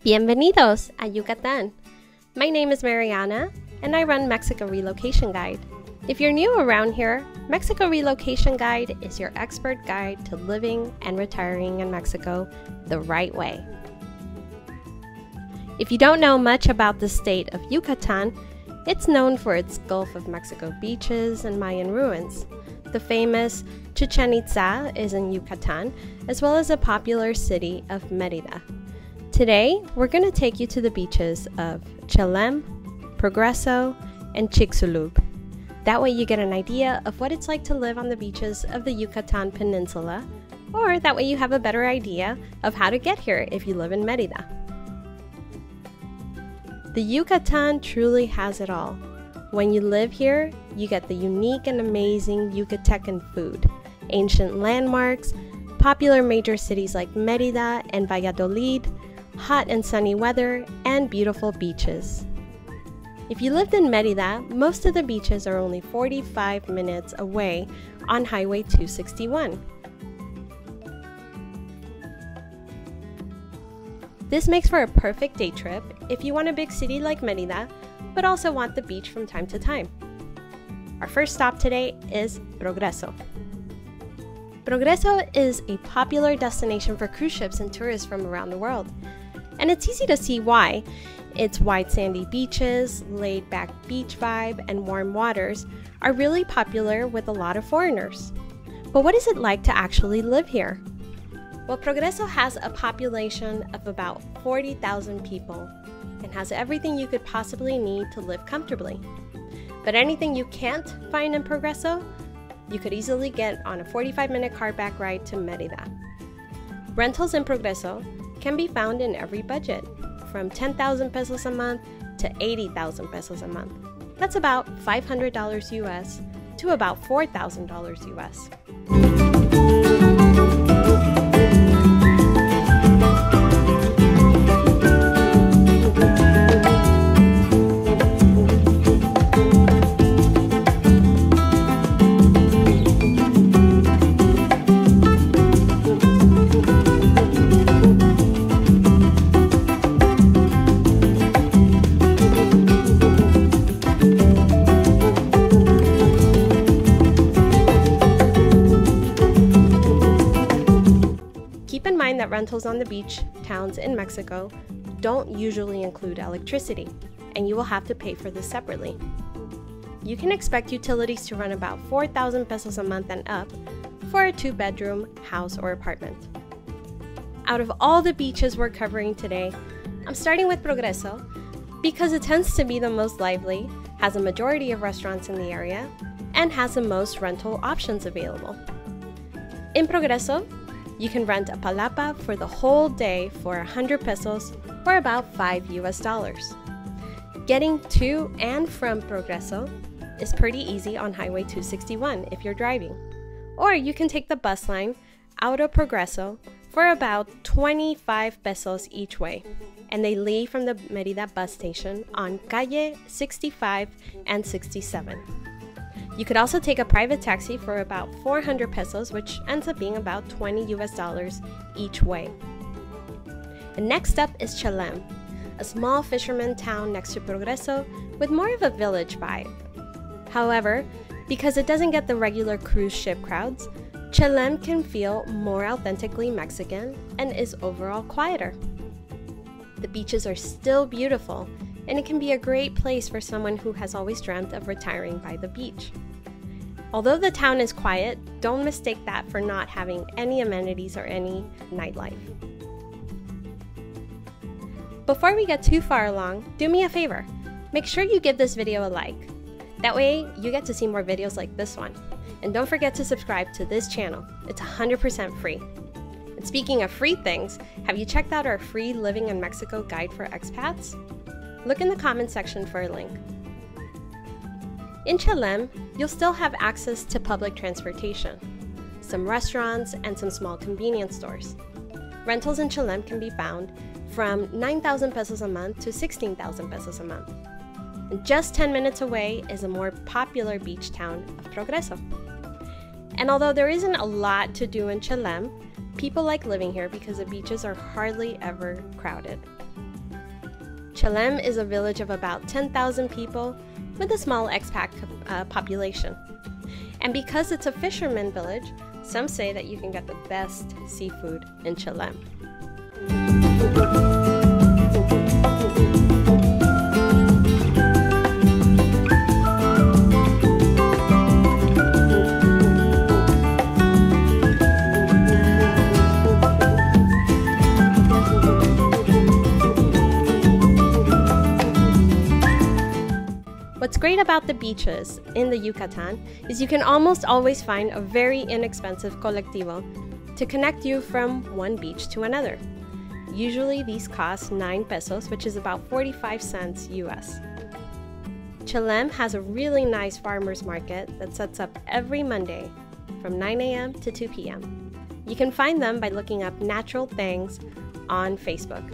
Bienvenidos a Yucatan! My name is Mariana, and I run Mexico Relocation Guide. If you're new around here, Mexico Relocation Guide is your expert guide to living and retiring in Mexico the right way. If you don't know much about the state of Yucatan, it's known for its Gulf of Mexico beaches and Mayan ruins. The famous Chichen Itza is in Yucatan, as well as a popular city of Mérida. Today, we're going to take you to the beaches of Chelem, Progreso, and Chicxulub. That way you get an idea of what it's like to live on the beaches of the Yucatan Peninsula, or that way you have a better idea of how to get here if you live in Mérida. The Yucatan truly has it all. When you live here, you get the unique and amazing Yucatecan food, ancient landmarks, popular major cities like Mérida and Valladolid, hot and sunny weather, and beautiful beaches. If you lived in Mérida, most of the beaches are only 45 minutes away on Highway 261. This makes for a perfect day trip if you want a big city like Mérida, but also want the beach from time to time. Our first stop today is Progreso. Progreso is a popular destination for cruise ships and tourists from around the world. And it's easy to see why. Its wide sandy beaches, laid-back beach vibe, and warm waters are really popular with a lot of foreigners. But what is it like to actually live here? Well, Progreso has a population of about 40,000 people and has everything you could possibly need to live comfortably. But anything you can't find in Progreso, you could easily get on a 45-minute car back ride to Mérida. Rentals in Progreso can be found in every budget, from 10,000 pesos a month to 80,000 pesos a month. That's about $500 US to about $4,000 US. Keep in mind that rentals on the beach towns in Mexico don't usually include electricity, and you will have to pay for this separately. You can expect utilities to run about 4,000 pesos a month and up for a 2-bedroom house or apartment. Out of all the beaches we're covering today, I'm starting with Progreso because it tends to be the most lively, has a majority of restaurants in the area, and has the most rental options available. In Progreso, you can rent a palapa for the whole day for 100 pesos or about $5 US. Getting to and from Progreso is pretty easy on Highway 261 if you're driving. Or you can take the bus line out of Progreso for about 25 pesos each way, and they leave from the Mérida bus station on Calle 65 and 67. You could also take a private taxi for about 400 pesos, which ends up being about $20 US each way. And next up is Chalem, a small fisherman town next to Progreso with more of a village vibe. However, because it doesn't get the regular cruise ship crowds, Chelem can feel more authentically Mexican and is overall quieter. The beaches are still beautiful, and it can be a great place for someone who has always dreamt of retiring by the beach. Although the town is quiet, don't mistake that for not having any amenities or any nightlife. Before we get too far along, do me a favor. Make sure you give this video a like. That way, you get to see more videos like this one. And don't forget to subscribe to this channel. It's 100% free. And speaking of free things, have you checked out our free Living in Mexico guide for expats? Look in the comment section for a link. In Chalem, you'll still have access to public transportation, some restaurants, and some small convenience stores. Rentals in Chalem can be found from 9,000 pesos a month to 16,000 pesos a month. And just 10 minutes away is a more popular beach town of Progreso. And although there isn't a lot to do in Chalem, people like living here because the beaches are hardly ever crowded. Chelem is a village of about 10,000 people with a small expat population. And because it's a fisherman village, some say that you can get the best seafood in Chelem. What's great about the beaches in the Yucatan is you can almost always find a very inexpensive colectivo to connect you from one beach to another. Usually these cost 9 pesos, which is about 45 cents US. Chalem has a really nice farmers market that sets up every Monday from 9 a.m. to 2 p.m. You can find them by looking up Natural Thangs on Facebook,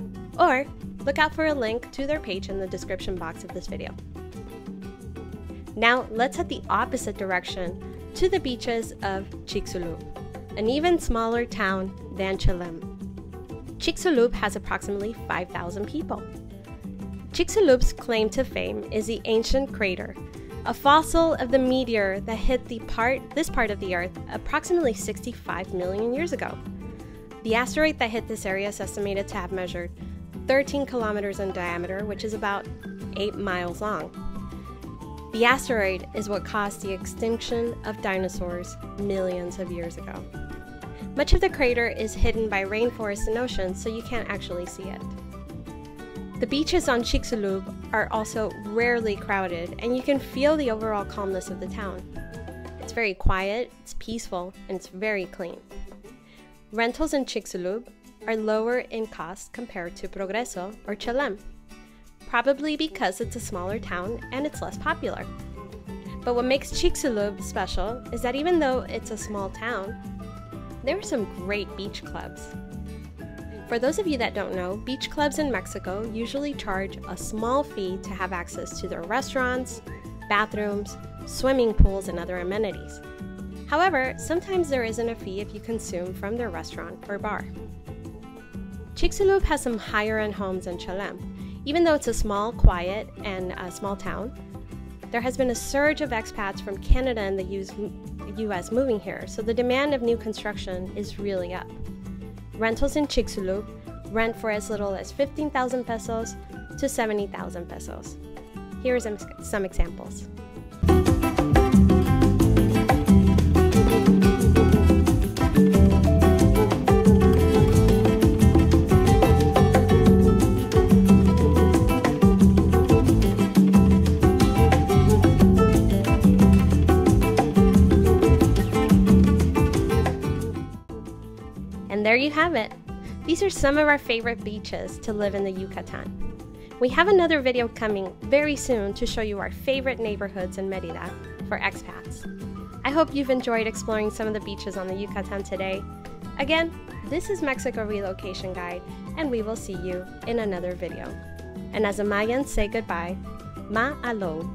or look out for a link to their page in the description box of this video. Now let's head the opposite direction to the beaches of Chicxulub, an even smaller town than Chelem. Chicxulub has approximately 5,000 people. Chicxulub's claim to fame is the ancient crater, a fossil of the meteor that hit this part of the Earth approximately 65 million years ago. The asteroid that hit this area is estimated to have measured 13 kilometers in diameter, which is about 8 miles long. The asteroid is what caused the extinction of dinosaurs millions of years ago. Much of the crater is hidden by rainforests and oceans, so you can't actually see it. The beaches on Chicxulub are also rarely crowded, and you can feel the overall calmness of the town. It's very quiet, it's peaceful, and it's very clean. Rentals in Chicxulub are lower in cost compared to Progreso or Chalem, probably because it's a smaller town and it's less popular. But what makes Chicxulub special is that even though it's a small town, there are some great beach clubs. For those of you that don't know, beach clubs in Mexico usually charge a small fee to have access to their restaurants, bathrooms, swimming pools, and other amenities. However, sometimes there isn't a fee if you consume from their restaurant or bar. Chicxulub has some higher-end homes than Chalem. Even though it's a small, quiet, and a small town, there has been a surge of expats from Canada and the US moving here, so the demand of new construction is really up. Rentals in Chicxulub rent for as little as 15,000 pesos to 70,000 pesos. Here are some examples. And there you have it. These are some of our favorite beaches to live in the Yucatan. We have another video coming very soon to show you our favorite neighborhoods in Mérida for expats. I hope you've enjoyed exploring some of the beaches on the Yucatan today. Again, this is Mexico Relocation Guide, and we will see you in another video. And as the Mayans say goodbye, mahalo.